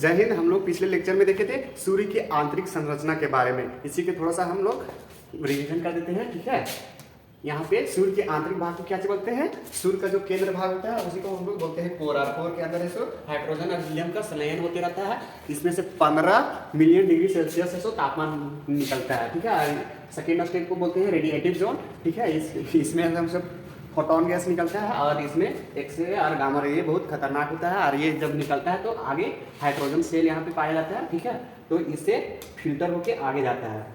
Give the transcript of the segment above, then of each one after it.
जय हिंद। हम लोग पिछले लेक्चर में देखे थे सूर्य की आंतरिक संरचना के बारे में, इसी के थोड़ा सा हम लोग रिवीजन कर देते हैं। ठीक है, यहाँ पे सूर्य के आंतरिक भाग को क्या बोलते हैं? सूर्य का जो केंद्र भाग होता है उसी को हम लोग बोलते हैं कोर। और कोर के अंदर है सो हाइड्रोजन और हीलियम का संलयन होते रहता है। इसमें से 15 मिलियन डिग्री सेल्सियस है सो तापमान निकलता है। ठीक है, सेकेंड स्टेज को बोलते हैं रेडिएटिव जोन। ठीक है, इसमें हम सब फोटोन गैस निकलता है और इसमें एक्सरे और गामा रे, ये बहुत खतरनाक होता है। और ये जब निकलता है तो आगे हाइड्रोजन सेल यहाँ पे पाया जाता है। ठीक है, तो इससे फिल्टर होके आगे जाता है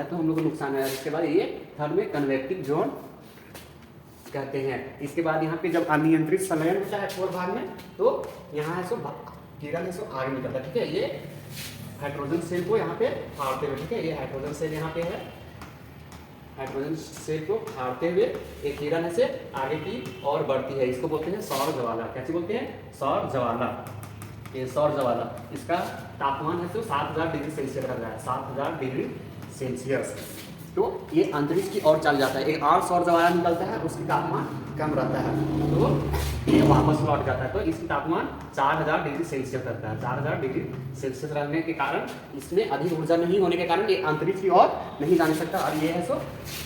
तो हम लोग को नुकसान है। इसके बाद ये थर्ड में कन्वेक्टिव जोन कहते हैं। इसके बाद यहाँ पे जब अनियंत्रित संलयन होता है कोर भाग में तो यहाँ है सो किरण है सो आगे निकलता है। ठीक है, ये हाइड्रोजन सेल को यहाँ पे फाड़ते हुए, ठीक है, ये हाइड्रोजन सेल यहाँ पे है, हाइड्रोजन सेल को फाड़ते हुए एक किरण से आगे की ओर बढ़ती है। इसको बोलते हैं सौर ज्वाला। कैसे बोलते हैं? सौर ज्वाला। ये सौर ज्वाला, इसका तापमान है तो 7000 डिग्री सेल्सियस रहता है, 7000 डिग्री सेल्सियस। तो ये अंतरिक्ष की ओर चल जाता है। एक और सौर ज्वाला निकलता है, उसकी तापमान कम रहता है तो ये वापस लौट जाता है। तो इसकी तापमान 4000 डिग्री सेल्सियस रहता है। 4000 डिग्री सेल्सियस रहने के कारण इसमें अधिक ऊर्जा नहीं होने के कारण ये अंतरिक्ष की ओर नहीं जाने सकता और ये है सो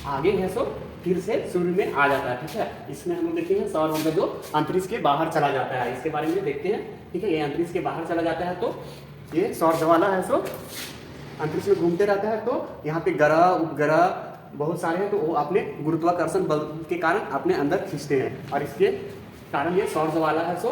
आगे है सो फिर से सूर्य में आ जाता है। ठीक है, इसमें हम लोग देखते हैं सौर ऊर्जा जो अंतरिक्ष के बाहर चला जाता है, इसके बारे में देखते हैं। ठीक है, ये अंतरिक्ष के बाहर चला जाता है तो ये सौर ज्वाला है सो अंतरिक्ष में घूमते रहता है। तो यहाँ पे ग्रह उपग्रह बहुत सारे हैं तो वो अपने गुरुत्वाकर्षण बल के कारण अपने अंदर खींचते हैं और इसके कारण ये सौर ज्वाला है सो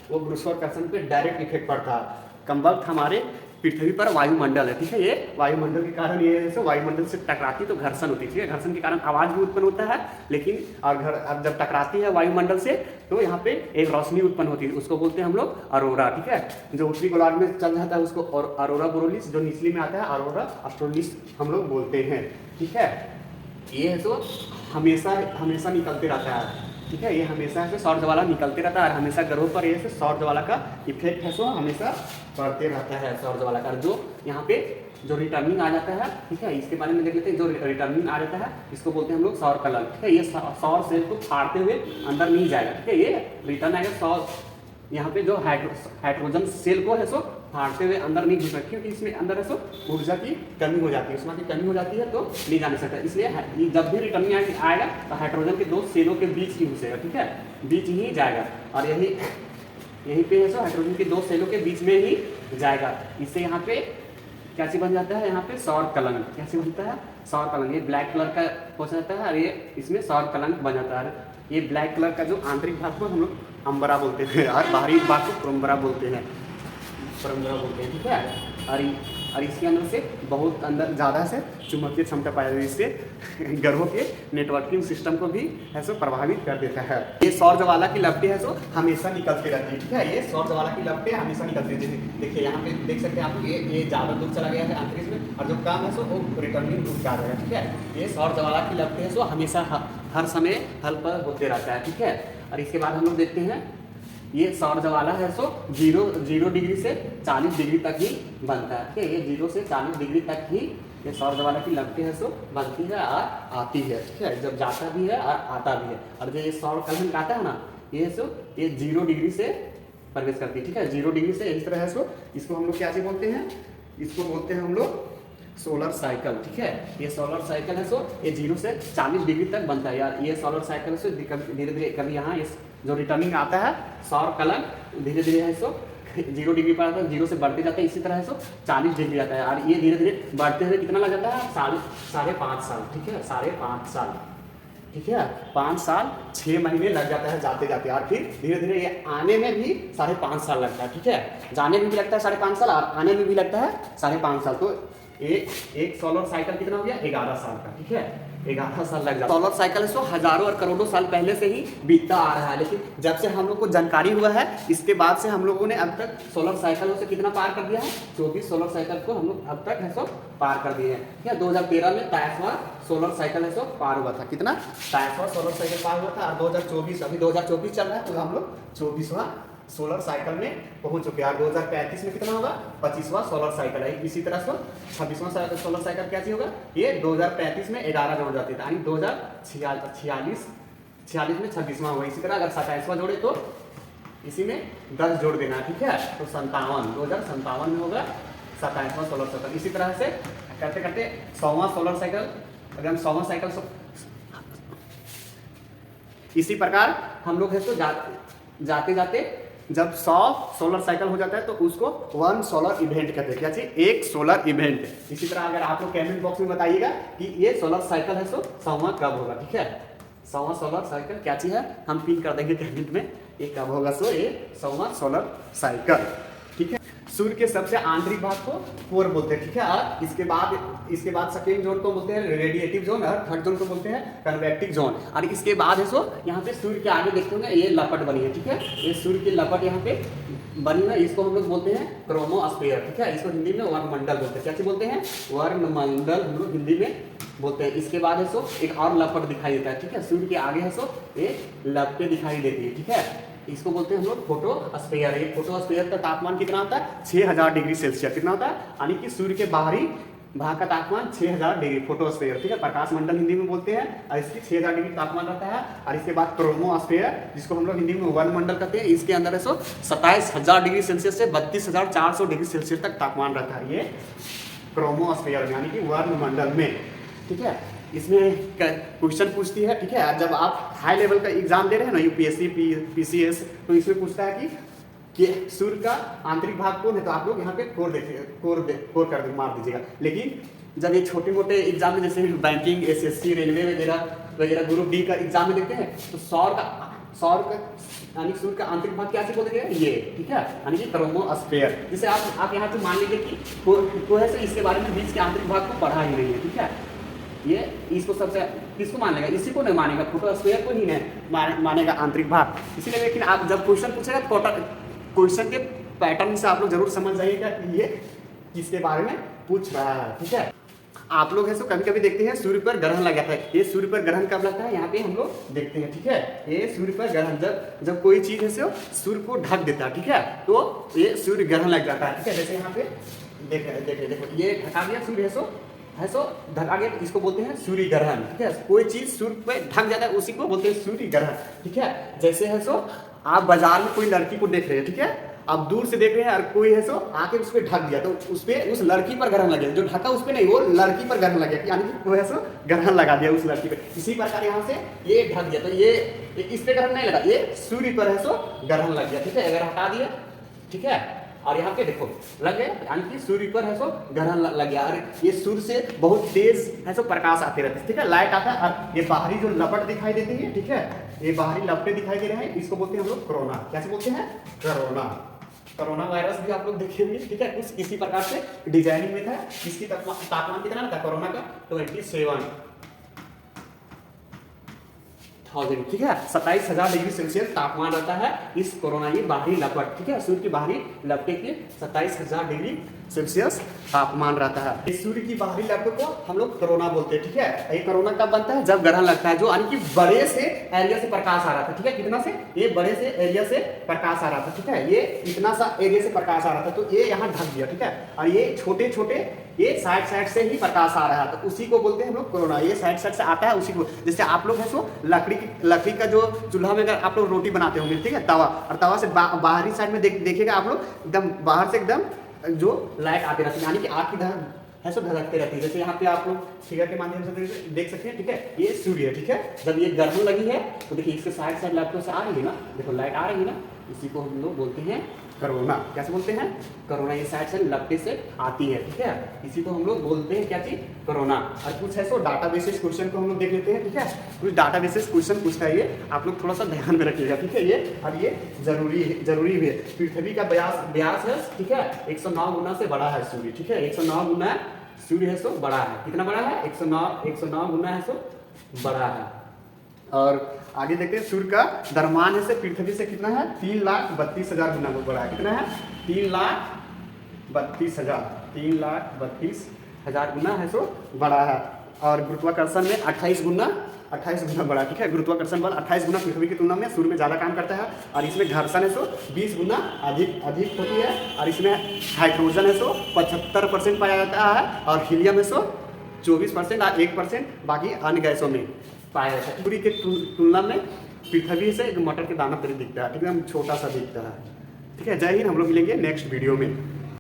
वो गुरुत्वाकर्षण पे डायरेक्ट इफेक्ट पड़ता है। कम वक्त हमारे पृथ्वी पर वायुमंडल है। ठीक है, ये वायुमंडल के कारण ये है सो वायुमंडल से टकराती तो घर्षण होती है। ठीक है, घर्षण के कारण आवाज भी उत्पन्न होता है, लेकिन और जब टकराती है वायुमंडल से तो यहाँ पे एक रोशनी उत्पन्न होती है, उसको बोलते हैं हम लोग अरोरा। ठीक है, जो उत्तरी गोलार्ध में चल जाता है उसको और अरोरा बोरोलिस, जो निचली में आता है अरोरा ऑस्ट्रेलिस हम लोग बोलते हैं। ठीक है, ये है तो हमेशा निकलते रहता है। ठीक है, ये हमेशा से सौर ज्वाला निकलते रहता है और हमेशा ग्रहों पर ये सौर ज्वाला का इफेक्ट है सो हमेशा पड़ते रहता है सौर ज्वाला का। जो यहाँ पे जो रिटर्निंग आ जाता है, ठीक है, इसके बारे में देख लेते हैं। जो रिटर्निंग आ जाता है इसको बोलते हैं हम लोग सौर कलन। ठीक है, ये सौर सेल को फाड़ते हुए अंदर नहीं जाएगा। ठीक है, ये रिटर्न आएगा सौर, यहाँ पे जो हाइड्रोजन सेल को है सो फाड़ते हुए अंदर नहीं घुस सकते क्योंकि इसमें अंदर है सो ऊर्जा की कमी हो जाती है, उसमें की कमी हो जाती है तो नहीं जाने सकता। इसलिए जब भी रिटर्निंग आएगा तो हाइड्रोजन के दो सेलों के बीच ही घुसेगा। ठीक है, बीच ही जाएगा और यहीं पे है सो हाइड्रोजन के दो सेलों के बीच में ही जाएगा। इससे यहाँ पे क्या चीज बन जाता है? यहाँ पे सौर कलंक। कैसे बनता है? सौर कलंक। ये ब्लैक कलर का हो जाता है और ये इसमें सौर कलंक बन जाता है। ये ब्लैक कलर का जो आंतरिक भाग को हम लोग अंबरा बोलते हैं और बाहरी भाग को परम्बरा बोलते हैं। ठीक है, और इसके अंदर से बहुत अंदर ज़्यादा से चुंबकीय क्षमता पाई जाती है, इससे ग्रहों के नेटवर्किंग सिस्टम को भी ऐसे प्रभावित कर देता है। ये सौर ज्वाला की लपटें है सो हमेशा निकलती रहती है। ठीक है, ये सौर ज्वाला की लपटें हमेशा निकलती रहती है। देखिए यहाँ पे देख सकते हैं आप, ये ज़्यादा दूर चला गया है अंतरिक्ष में और जो कम है सो वो रिटर्निंग दूर जा रहा है। ठीक है, ये सौर ज्वाला की लपटें है सो हमेशा हर समय हल पर होते रहता है। ठीक है, और इसके बाद हम लोग देखते हैं ये सौर ज्वाला है सो 0 डिग्री से 40 डिग्री तक ही बनता है। ठीक है, ये 0 से 40 डिग्री तक ही ये सौर ज्वाला की लपटें है सो बनती है और आती है। ठीक है, जब जाता भी है और आता भी है। और जो ये सौर कलंक आता है ना, ये 0 डिग्री से प्रवेश करती है। ठीक है, 0 डिग्री से इस तरह है सो इसको हम लोग क्या चीज बोलते हैं? इसको बोलते हैं हम लोग सोलर साइकिल। ठीक है, ये सोलर साइकिल है सो ये 0 से 40 डिग्री तक बनता है यार। ये सोलर साइकिल से धीरे धीरे कभी यहाँ जो रिटर्निंग आता है सौर कलंक धीरे धीरे है सो 0 डिग्री पर आता है, 0 से बढ़ते जाता है, इसी तरह है सो 40 डिग्री आता है और ये धीरे धीरे बढ़ते हुए कितना लग जाता है? 5.5 साल। ठीक है, 5.5 साल। ठीक है, 5 साल 6 महीने लग जाता है जाते जाते और फिर धीरे धीरे ये आने में भी 5.5 साल लगता है। ठीक है, जाने में भी लगता है 5.5 साल और आने में भी लगता है 5.5 साल। तो एक सोलर साइकिल कितना हो गया? 11 साल का। ठीक है, 11 साल लग जाता है। सोलर साइकिल सो हजारों और करोड़ों साल पहले से ही बीतता आ रहा है, लेकिन जब से हम लोग को जानकारी हुआ है इसके बाद से हम लोगों ने अब तक सोलर साइकिलों से कितना पार कर दिया है? 24 सोलर साइकिल को हम लोग अब तक है सो पार कर दिए हैं। ठीक है, 2013 में 23वां सोलर साइकिल है सो पार हुआ था। कितना? 23वां सोलर साइकिल पार हुआ था और 2024 अभी 2024 चल रहा है तो हम लोग 24वां सोलर साइकिल में पहुंच चुके हैं। 2035 में कितना होगा? 25वां सोलर साइकिल है। इसी तरह से 26वां सोलर साइकिल क्या होगा? ये 2035 में 11 जोड़ जाती है यानी 2046 में 26वां होगा। इसी तरह अगर 27वां जोड़े तो इसी में 10 जोड़ देना है, ठीक है। तो 57, 2057 में होगा 27वां सोलर साइकिल। इसी तरह से करते करते 100वां सोलर साइकिल, अगर हम 100वां साइकिल इसी प्रकार हम लोग है तो जाते जाते जब 100 सोलर साइकिल हो जाता है तो उसको 1 सोलर इवेंट कहते हैं। क्या चीज? एक सोलर इवेंट। इसी तरह अगर आप लोग कमेंट बॉक्स में बताइएगा कि ये सोलर साइकिल है तो 100वां कब होगा, ठीक है। 100वां सोलर साइकिल क्या चीज है हम पिन कर देंगे कमेंट में, ये कब होगा। सो ये 100वां सोलर साइकिल, ठीक है। सूर्य के सबसे आंतरिक भाग को कोर बोलते हैं, ठीक है। और इसके बाद सेकेंड जोन को बोलते हैं रेडिएटिव जोन, और थर्ड जोन को बोलते हैं कन्वेक्टिव जोन। और इसके बाद है सो यहाँ पे सूर्य के आगे देखते होंगे ये लपट बनी है, ठीक है। ये सूर्य की लपट यहाँ पे बनी है, इसको हम लोग बोलते हैं क्रोमोस्फीयर, ठीक है। इसको हिंदी में वर्णमंडल बोलते हैं। क्या चीज बोलते हैं? वर्णमंडल हम लोग हिंदी में बोलते हैं। इसके बाद है सो एक और लपट दिखाई देता है, ठीक है। सूर्य के आगे है सो ये लपटें दिखाई देती है, ठीक है। इसको बोलते हैं हम लोग फोटोस्फीयर। ये फोटोस्फीयर का तापमान कितना होता है? 6000 डिग्री सेल्सियस। कितना होता है? यानी कि सूर्य के बाहरी भाग का तापमान 6000 डिग्री, फोटोस्फीयर, ठीक है। प्रकाश मंडल हिंदी में बोलते हैं, और इसकी 6000 डिग्री तापमान रहता है। और इसके बाद क्रोमोस्फीयर, जिसको हम लोग हिंदी में वर्णमंडल कहते हैं, इसके अंदर है सो 27000 डिग्री सेल्सियस से 32400 डिग्री सेल्सियस तक तापमान रहता है ये क्रोमोस्फीयर यानी कि वर्णमंडल में, ठीक है। इसमें क्वेश्चन पूछती है, ठीक है। जब आप हाई लेवल का एग्जाम दे रहे हैं ना, यूपीएससी पीसीएस, तो इसमें पूछता है कि सूर्य का आंतरिक भाग कौन है, तो आप लोग यहाँ पे कोर देखिए, कोर कर मार दीजिएगा। लेकिन जब ये छोटे मोटे एग्जाम में जैसे बैंकिंग, एसएससी, रेलवे वगैरह ग्रुप डी का एग्जाम में देखते हैं, तो सौर का यानी सूर्य का आंतरिक भाग क्या से बोलते हैं ये, ठीक है, यानी कि क्रोमोस्फीयर। जैसे आप यहाँ पे मान लीजिए कि कोई है, इसके बारे में बीच के आंतरिक भाग को पढ़ा ही नहीं है, ठीक है। ये इसको सबसे किसको मानेगा? इसी को नहीं मानेगा, फोटोस्फीयर को ही नहीं मानेगा आंतरिक भाग। इसीलिए लेकिन आप जब क्वेश्चन पूछेगा क्वेश्चन के पैटर्न से आप लोग जरूर समझ जाइएगा कि ये किसके बारे में पूछ रहा है, ठीक है। आप लोग है सो कभी कभी देखते हैं सूर्य पर ग्रहण लग जाता है। ये सूर्य पर ग्रहण कब लगता है यहाँ पे हम लोग देखते हैं, ठीक है। ये सूर्य पर ग्रहण जब कोई चीज है सो सूर्य को ढक देता है, ठीक है, तो ये सूर्य ग्रहण लग जाता है, ठीक है। जैसे यहाँ पे देखो ये ढका दिया सूर्य है सो ढका गया, इसको बोलते हैं सूर्य ग्रहण, ठीक है। कोई चीज सूर्य पे ढक जाता है उसी को बोलते हैं सूर्य ग्रहण, ठीक है। जैसे है सो आप बाजार में कोई लड़की को देख रहे हैं, ठीक है, आप दूर से देख रहे हैं और कोई है सो आके उस पर ढक दिया, तो उस लड़की पर ग्रहण लग गया। जो ढका उस पर नहीं, वो लड़की पर ग्रहण लग गया, यानी कि वो है सो ग्रहण लगा दिया उस लड़की पे। इसी प्रकार यहाँ से ये ढक दिया, तो ये इस पे ग्रहण नहीं लगा, ये सूर्य पर है सो ग्रहण लग गया, ठीक है। अगर हटा दिया, ठीक है, और यहाँ पे देखो लग गया, यानी कि सूर्य पर है सो ग्रहण लग गया। और ये सूर्य से बहुत तेज है सो प्रकाश आते रहते हैं, ठीक है, लाइट आता है। और ये बाहरी जो लपट दिखाई देती है, ठीक है, ये बाहरी लपटें दिखाई दे रहे हैं, इसको बोलते हैं हम लोग कोरोना। कैसे बोलते हैं? कोरोना वायरस भी आप लोग देखे होंगे, ठीक है, कुछ इसी प्रकार से डिजाइनिंग में था। इसकी तापमान कितना था कोरोना का? 27,000, ठीक है, 27,000 डिग्री सेल्सियस तापमान रहता है इस कोरोना, ये बाहरी लपट, ठीक है, सूर्य की बाहरी लपटे के 27,000 डिग्री सेल्सियस तापमान रहता है। इस सूर्य की बाहरी लपट को हम लोग कोरोना बोलते हैं, ठीक है। ये कोरोना कब बनता है? जब ग्रहण लगता है, जो यानी कि बड़े से एरिया से प्रकाश आ रहा था, ठीक है। कितना से? ये बड़े से एरिया से प्रकाश आ रहा था, ठीक है, ये इतना सा एरिया से प्रकाश आ रहा था, तो ये यहाँ ढक दिया, ठीक है। और ये छोटे छोटे ये साइड से ही प्रकाश आ रहा है, तो उसी को बोलते हैं हम लोग कोरोना। ये साइड से आता है उसी को, जैसे आप लोग है सो लकड़ी का जो चूल्हा में अगर आप लोग रोटी बनाते होंगे, ठीक है, तवा, और तवा से बाहरी साइड में देखिएगा आप लोग, एकदम बाहर से एकदम जो लाइट आती रहती है, यानी कि आग की तरह है सो धधकते रहती है। जैसे यहाँ पे आप लोग फिगर के माध्यम से देख सकते हैं, ठीक है, ये सूर्य है, ठीक है। जब ये ग्रहण लगी है तो देखिए इसके साइड लाइटों से आ रही है ना, देखो लाइट आ रही है ना, इसी को हम लोग बोलते हैं कोरोना। कैसे बोलते हैं? कोरोना। ये साइड से लपटे से आती है, ठीक है, इसी को हम लोग बोलते हैं क्या चीज? कोरोना। और कुछ है सो डाटा बेसिस क्वेश्चन को हम लोग देख लेते हैं, ठीक है। कुछ डाटा बेसिस क्वेश्चन पूछता है, ये आप लोग थोड़ा सा ध्यान में रखिएगा, ठीक है। ये और ये जरूरी भी है। पृथ्वी का व्यास है, ठीक है, 109 गुना से बड़ा है सूर्य, ठीक है, 109 गुना सूर्य है सो बड़ा है। कितना बड़ा है? 109 गुना है सो बड़ा है। और आगे देखते हैं सूर्य का द्रव्यमान है से पृथ्वी से कितना है? 3,32,000 गुना बड़ा है। कितना है? 3,32,000 गुना है सो बड़ा है। और गुरुत्वाकर्षण में 28 गुना बड़ा, ठीक है। गुरुत्वाकर्षण बल 28 गुना पृथ्वी की तुलना में सूर्य में ज़्यादा काम करता है। और इसमें घर्षण है सो 20 गुना अधिक होती है। और इसमें हाइड्रोजन है सो 75% पाया जाता है, और हीलियम है सो 24% और 1% बाकी अन्य गैसों में पाया जाता है। सूर्य की तुलना में पृथ्वी से एक मटर के दाना तरह दिखता है, ठीक है, एकदम छोटा सा दिखता है। ठीक है, जय हिंद, हम लोग मिलेंगे नेक्स्ट वीडियो में।